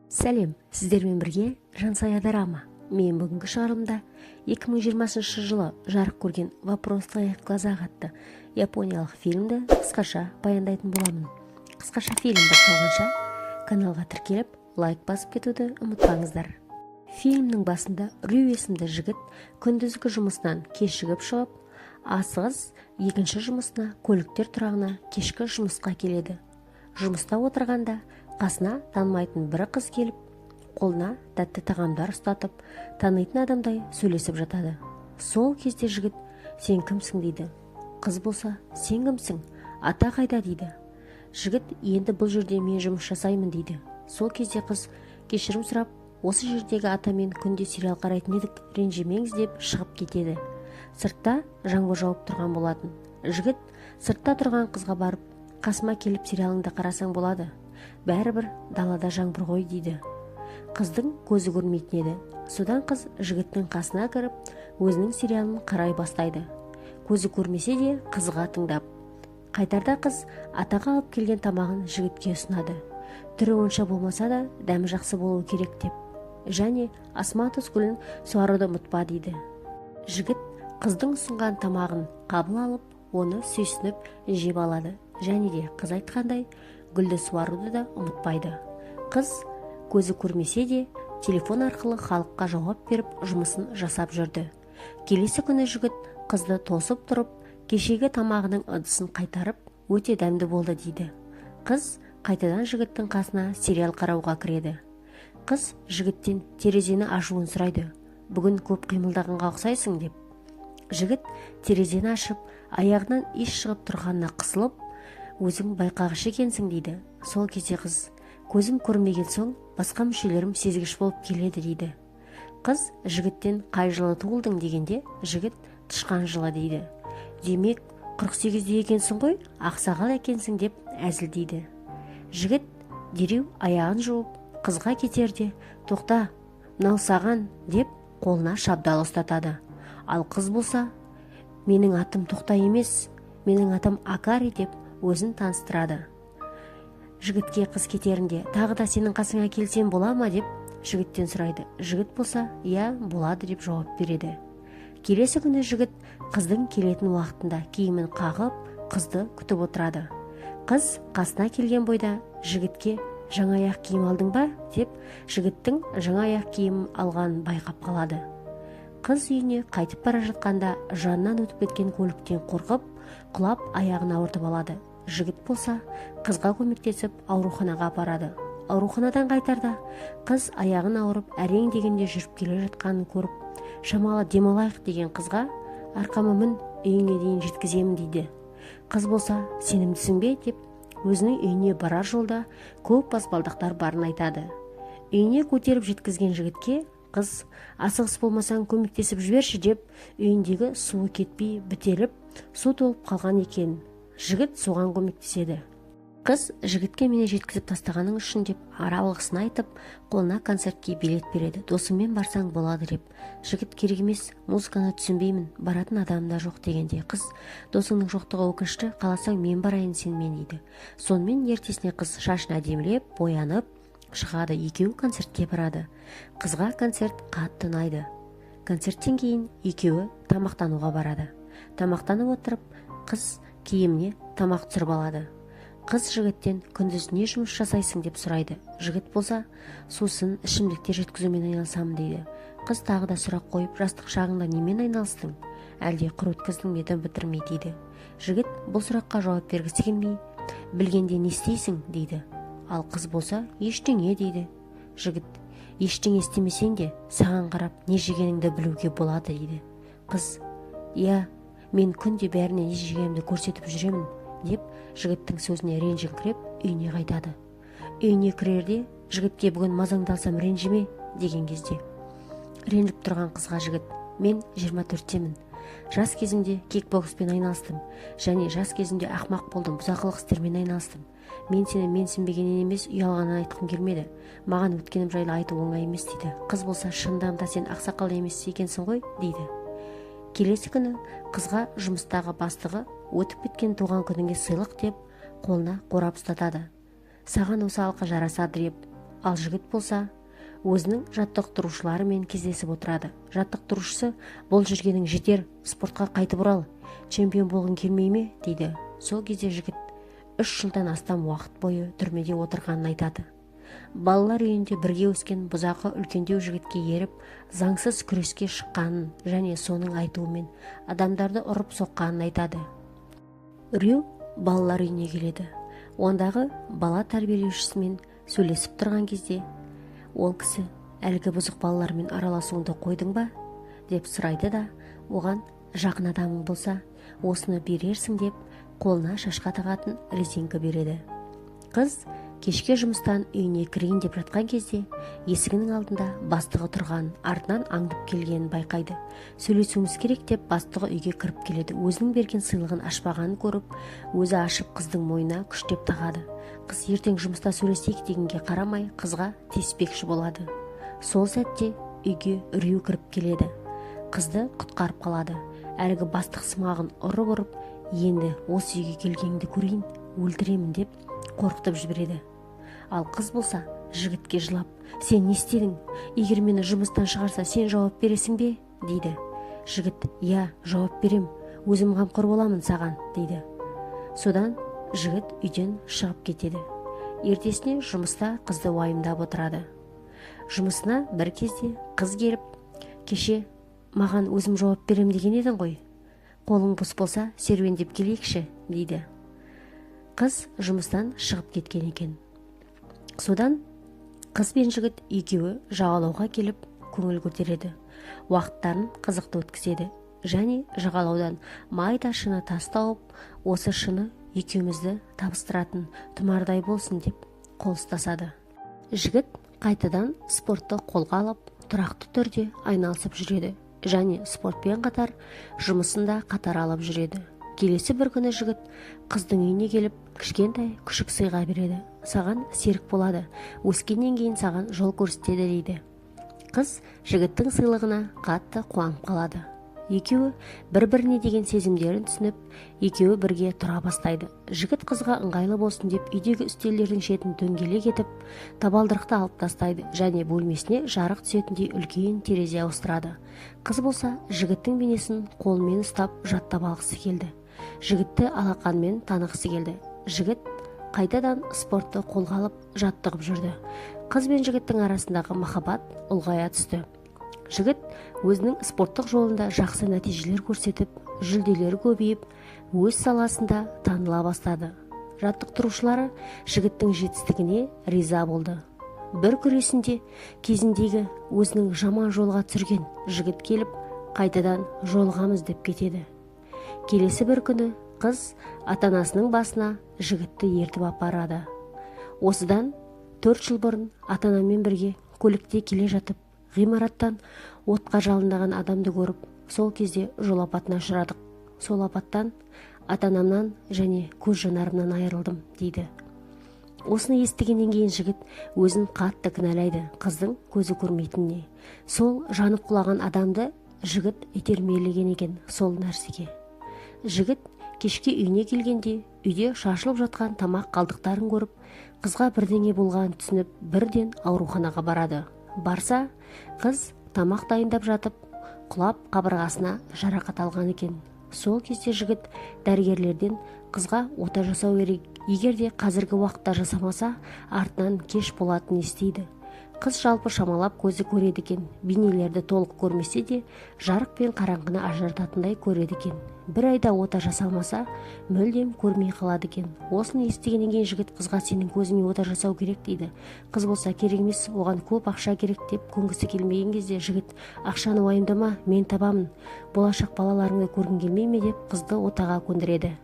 Сәлем, сіздермен бірге Жансая Дорама. Мен бүгінгі шығарылымда 2020 жылы жарық көрген «Вопрос твоих глазах» атты япониялық фильмді қысқаша баяндайтын боламын. Қысқаша фильм басталғанша каналға тіркеліп, лайк басып кетуді ұмытпаңыздар. Фильмнің басында Рю есімді жігіт күндізгі жұмысынан кешігіп шығып, асығыс екінші жұмысына көліктер тұрағына кешкі жұмысқа келеді. Жұмыста отырғанда қасына танымайтын бір қыз келіп, қолына тәтті тағамдар ұстатып, танитын адамдай сөйлесіп жатады. Сол кезде жігіт «Сен кімсің?» дейді. Қыз болса «Сен кімсің? Ата қайда?» дейді. Жігіт «Енді бұл жерде мен жұмыс жасаймын» дейді. Сол кезде қыз кешірім сұрап, «Осы жердегі атамен күнде сериал қарайтын едік, ренжімеңіз» деп шығып кетеді. Сыртта жаңбыр жауып тұрған болатын. Жігіт сыртта тұрған қызға барып, «Қасыма келіп сериалыңды қарасаң болады. Бәрібір далада жаңбыр ғой» дейді. Қыздың көзі көрмейтін еді. Содан қыз жігіттің қасына кіріп, өзінің сериалын қарай бастайды. Көзі көрмесе де қызға тыңдап. Қайтарда қыз атаға алып келген тамағын жігітке ұсынады. Түрі онша болмаса да дәмі жақсы болуы керек деп. Және асма-тұз гүлін суаруды ұмытпа дейді. Жігіт қыздың ұсынған тамағын қабыл алып, оны сүйсініп жеп алады. Және де қыз айтқандай гүлді суаруды да ұмытпайды. Қыз көзі көрмесе де телефон арқылы халыққа жауап беріп жұмысын жасап жүрді. Келесі күні жігіт қызды тосып тұрып, кешегі тамағының ыдысын қайтарып, өте дәмді болды дейді. Қыз қайтадан жігіттің қасына сериал қарауға кіреді. Қыз жігіттен терезені ашуын сұрайды. «Бүгін көп қимылдағанға ұқсайсың» деп. Жігіт терезені ашып, аяғынан иіс шығып тұрғанына қысылып, «Өзің байқағыш екенсің» дейді. Сол кезде қыз «Көзім көрмеген соң басқа мүшелерім сезгіш болып келеді» дейді. Қыз жігіттен «Қай жылы туылдың?» дегенде, жігіт «Тышқан жылы» дейді. «Демек 48-де екенсің ғой, ақсақал екенсің» деп әзілдейді. Жігіт дереу аяғын жуып, қызға кетерде «Тоқта, мынау саған» деп қолына шабдалы ұстатады. Ал қыз болса «Менің атым Тоқта емес, менің атым Акари» деп өзін таныстырады. Жігітке қыз кетерінде «Тағы да сенің қасыңа келсем бола ма?» деп жігіттен сұрайды. Жігіт болса «Иә, болады» деп жауап береді. Келесі күні жігіт қыздың келетін уақытында киімін қағып, қызды күтіп отырады. Қыз қасына келген бойда жігітке «Жаңа аяқ киім алдың ба?» деп жігіттің жаңа аяқ киім алғанын байқап қалады. Қыз үйіне қайтып бара жатқанда жанынан өтіп кеткен көліктен қорқып, құлап аяғын ауыртып алады. Жігіт болса қызға көмектесіп ауруханаға апарады. Ауруханадан қайтарда қыз аяғын ауырып әрең дегенде жүріп келе жатқанын көріп, «Шамалы демалайық» деген қызға «Арқама мін, үйіңе дейін жеткіземін» дейді. Қыз болса «Сенімдісің бе?» деп өзінің үйіне барар жолда көп баспалдақтар барын айтады. Үйіне көтеріп жеткізген жігітке қыз «Асығыс болмасаң көмектесіп жіберші» деп үйіндегі суы кетпей бітеліп, су толып қалған екен. Жігіт соған көмектеседі. Қыз жігітке «Мені жеткізіп тастағаның үшін» деп алғысын айтып, қолына концертке билет береді. «Досыңмен барсаң болады» деп. Жігіт «Керек емес, музыканы түсінбеймін, баратын адам да жоқ» дегенде қыз «Досыңның жоқтығы өкінішті, қаласаң мен барайын сенімен» дейді. Сонымен ертесіне қыз шашын әдемілеп, боянып шығады. Екеуі концертке барады. Қызға концерт қатты ұнайды. Концерттен кейін екеуі тамақтануға барады. Тамақтанып отырып, қыз киіміне тамақ түсіріп алады. Қыз жігіттен «Күндіз не жұмыс жасайсың?» деп сұрайды. Жігіт болса «Сусын, ішімдіктер жеткізумен айналысамын» дейді. Қыз тағы да сұрақ қойып, «Жастық шағыңда немен айналыстың? Әлде құр өткіздің бе бітірмей?» дейді. Жігіт бұл сұраққа жауап бергісі келмей, «Білгенде не істейсің?» дейді. Ал қыз болса «Ештеңе» дейді. Жігіт «Ештеңе істемесең де саған қарап не жегеніңді білуге болады» дейді. Қыз «Иә, мен күнде бәріне не жегенімді көрсетіп жүремін» деп жігіттің сөзіне ренжіңкіреп үйіне қайтады. Үйіне кірерде жігітке «Бүгін мазаңды алсам ренжіме» деген кезде ренжіп тұрған қызға жігіт «Мен 24-темін. Жас кезімде кикбокспен айналыстым. Және жас кезімде ақмақ болдым, бұзақылық істермен айналыстым. Мен сені менсінбегеннен емес, ұялғаннан айтқым келмеді. Маған өткенім жайлы айту оңай емес» дейді. Қыз болса «Шындығында сен ақсақал емес екенсің ғой» дейді. Келесі күні қызға жұмыстағы бастығы өтіп кеткен туған күніңе сыйлық деп қолына қорап ұстатады. «Саған осы алқа жарасады» деп ал жігіт болса өзінің жаттықтырушыларымен кездесіп отырады. Жаттықтырушысы: бұл жүргенің жетер, спортқа қайтып орал, чемпион болғың келмей ме дейді. Сол кезде жігіт 3 жылдан астам уақыт бойы түрмеде отырғанын айтады. Балалар үйінде бірге өскен бұзақы үлкендеу жігітке еріп, заңсыз күреске шыққанын және соның айтуымен адамдарды ұрып соққанын айтады. Рью балалар үйіне келеді. Ондағы бала тәрбиелеушісімен сөйлесіп тұрған кезде ол кісі: әлгі бұзық балалармен араласуыңды қойдың ба деп сұрайды да, оған: жақын адамың болса осыны берерсің деп қолына шашқа тағатын резинка береді. Қыз кешке жұмыстан үйіне кірейін деп жатқан кезде есігінің алдында бастығы тұрғанын, артынан аңдып келгенін байқайды. Сөйлесуіміз керек деп бастығы үйге кіріп келеді. Өзінің берген сыйлығын ашпағанын көріп, өзі ашып қыздың мойнына күштеп тағады. Қыз ертең жұмыста сөйлесейік дегенге қарамай қызға тиіспекші болады. Сол сәтте үйге Рью кіріп келеді. Қызды құтқарып қалады. Әлгі бастық сымағын ұрып, енді осы үйге келгеніңді көрейін, өлтіремін деп қорқытып жібереді. Ал қыз болса жігітке жылап: сен не істедің? Егер мені жұмыстан шығарса, сен жауап бересің бе дейді. Жігіт: иә, жауап берем, өзім қамқор боламын саған дейді. Содан жігіт үйден шығып кетеді. Ертесіне жұмыста қызды уайымдап отырады. Жұмысына бір кезде қыз келіп: кеше маған өзім жауап берем деген едің ғой, қолың бос болса серуендеп келейікші дейді. Қыз жұмыстан шығып кеткен екен. Содан қыз бен жігіт екеуі жағалауға келіп көңіл көтереді. Уақыттарын қызықты өткізеді және жағалаудан майда шыны тас тауып, осы шыны екеумізді табыстыратын тұмардай болсын деп қол ұстасады. Жігіт қайтадан спортты қолға алып, тұрақты түрде айналысып жүреді және спортпен қатар жұмысында қатар алып жүреді. Келесі бір күні жігіт қыздың үйіне келіп, кішкентай күшік сыйға береді. Саған серік болады, өскеннен кейін саған жол көрсетеді дейді. Қыз жігіттің сыйлығына қатты қуанып қалады. Екеуі бір-біріне деген сезімдерін түсініп, екеуі бірге тұра бастайды. Жігіт қызға ыңғайлы болсын деп үйдегі үстелдердің шетін дөңгелек етіп, табалдырықты алып тастайды және бөлмесіне жарық түсетіндей үлкен терезе ауыстырады. Қыз болса жігіттің бейнесін қолымен ұстап жаттап алғысы келді. Жігітті алақанмен танығысы келді. Жігіт қайтадан спортты қолға алып жаттығып жүрді. Қыз бен жігіттің арасындағы махаббат ұлғая түсті. Жігіт өзінің спорттық жолында жақсы нәтижелер көрсетіп, жүлделері көбейіп, өз саласында таныла бастады. Жаттықтырушылары жігіттің жетістігіне риза болды. Бір күресінде кезіндегі өзінің жаман жолға түсірген жігіт келіп, қайтадан жолығамыз деп кетеді. Келесі бір күні қыз ата-анасының басына жігітті ертіп апарады. Осыдан 4 жыл бұрын ата-анаммен бірге көлікте келе жатып, ғимараттан отқа жалындаған адамды көріп, сол кезде жол апатына ұшырадық. Сол апаттан ата-анамнан және көз жанарымнан айырылдым дейді. Осыны естігеннен кейін жігіт өзін қатты кінәлайды қыздың көзі көрмейтініне. Сол жанып құлаған адамды жігіт итермелеген екен сол нәрсеге. Жігіт кешке үйіне келгенде үйде шашылып жатқан тамақ қалдықтарын көріп, қызға бірдеңе болғанын түсініп, бірден ауруханаға барады. Барса, қыз тамақ дайындап жатып, құлап қабырғасына жарақат алған екен. Сол кезде жігіт дәрігерлерден қызға ота жасау керек, егер де қазіргі уақытта жасамаса, артынан кеш болатынын естиді. Қыз жалпы шамалап көзі көреді екен, бейнелерді толық көрмесе де, жарық пен қараңғыны ажырататындай көреді екен. Бір айда ота жасалмаса, мүлдем көрмей қалады екен. Осыны естігеннен кейін жігіт қызға сенің көзіңе ота жасау керек дейді. Қыз болса керек емес, оған көп ақша керек деп көнгісі келмеген кезде жігіт ақшаны уайымдама, мен табамын, болашақ балаларыңды көргің келмей ме деп қызды отаға көндіреді.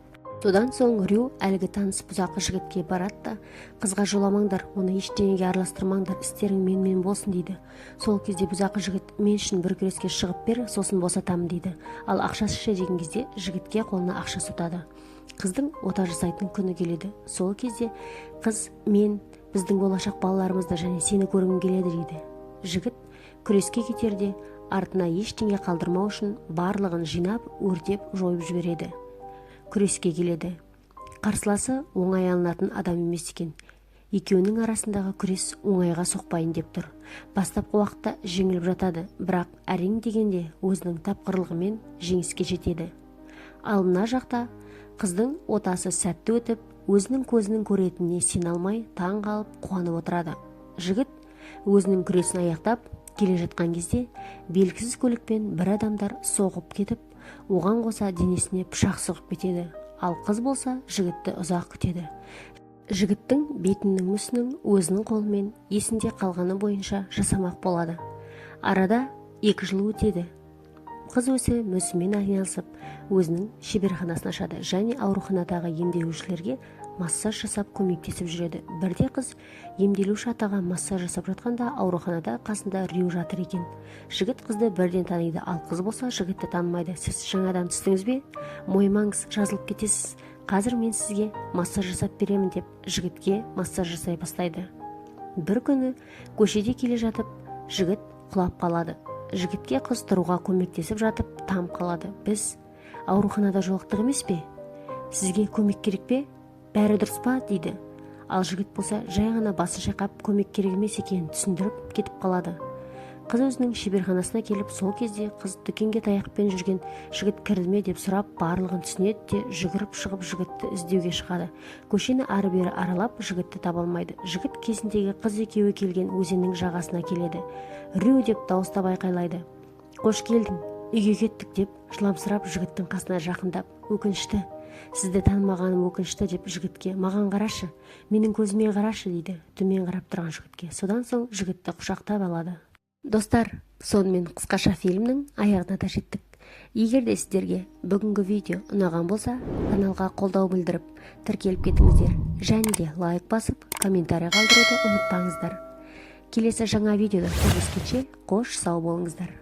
Содан соң Рью әлгі таныс бұзақы жігітке барады да, қызға жоламаңдар, оны ештеңеге араластырмаңдар, істерің менімен болсын дейді. Сол кезде бұзақы жігіт мен үшін бір күреске шығып бер, сосын босатамын дейді. Ал ақшасы ше деген кезде жігітке қолына ақша ұстады. Қыздың ота жасайтын күні келеді. Сол кезде қыз мен біздің болашақ балаларымызды және сені көргім келеді дейді. Жігіт күреске кетерде артына ештеңе қалдырмау үшін барлығын жинап, өртеп, жойып жібереді. Күреске келеді. Қарсыласы оңай алынатын адам емес екен. екеуінің арасындағы күрес оңайға соқпайын деп тұр. Бастапқы уақытта жеңіліп жатады, бірақ әрең дегенде өзінің тапқырлығымен жеңіске жетеді. Ал мына жақта қыздың отасы сәтті өтіп, өзінің көзінің көретініне сене алмай таң қалып қуанып отырады. Жігіт өзінің күресін аяқтап келе жатқан кезде белгісіз көлікпен бір адамдар соғып кетіп, оған қоса денесіне пышақ соғып кетеді. Ал қыз болса жігітті ұзақ күтеді. Жігіттің бетінің мүсінін өзінің қолымен есінде қалғаны бойынша жасамақ болады. Арада 2 жыл өтеді. Қыз өзі мүсінмен айналысып, өзінің шеберханасын ашады және ауруханадағы емделушілерге массаж жасап көмектесіп жүреді. Бірде қыз емделуші атаға массаж жасап жатқанда ауруханада қасында Рю жатыр екен. Жігіт қызды бірден таниды, ал қыз болса жігітті танымайды. Сіз жаңадан түстіңіз бе? Мойымаңыз, жазылып кетесіз. Қазір мен сізге массаж жасап беремін деп жігітке массаж жасай бастайды. Бір күні көшеде келе жатып, жігіт құлап қалады. Жігітке қыз тұруға көмектесіп жатып, там қалады. Біз ауруханада жолықтық емес пе? Сізге көмек керек пе? Бәрі дұрыс па? Дейді. Ал жігіт болса жай ғана басын шайқап көмек керек емес екенін түсіндіріп кетіп қалады. Қыз өзінің шеберханасына келіп, сол кезде қыз дүкенге таяқпен жүрген жігіт кірді ме деп сұрап, барлығын түсінеді де жүгіріп шығып жігітті іздеуге шығады. Көшені ары-бері аралап, жігітті таба алмайды. Жігіт кезіндегі қыз екеуі келген өзеннің жағасына келеді. Рю деп дауыстап айқайлайды. Қош келдің, үйге кеттік деп жыламсырап жігіттің қасына жақындап, өкінішті, сізді танымағаным өкінішті деп жігітке, маған қарашы, менің көзіме қарашы дейді, төмен қарап тұрған жігітке. Содан соң жігітті құшақтап алады. Достар, сонымен қысқаша фильмнің аяғына да жеттік. Егер де сіздерге бүгінгі видео ұнаған болса, каналға қолдау білдіріп, тіркеліп кетіңіздер. Және де лайк басып, комментарий қалдыруды ұмытпаңыздар. Келесі жаңа видеода кездескенше қош сау болыңыздар.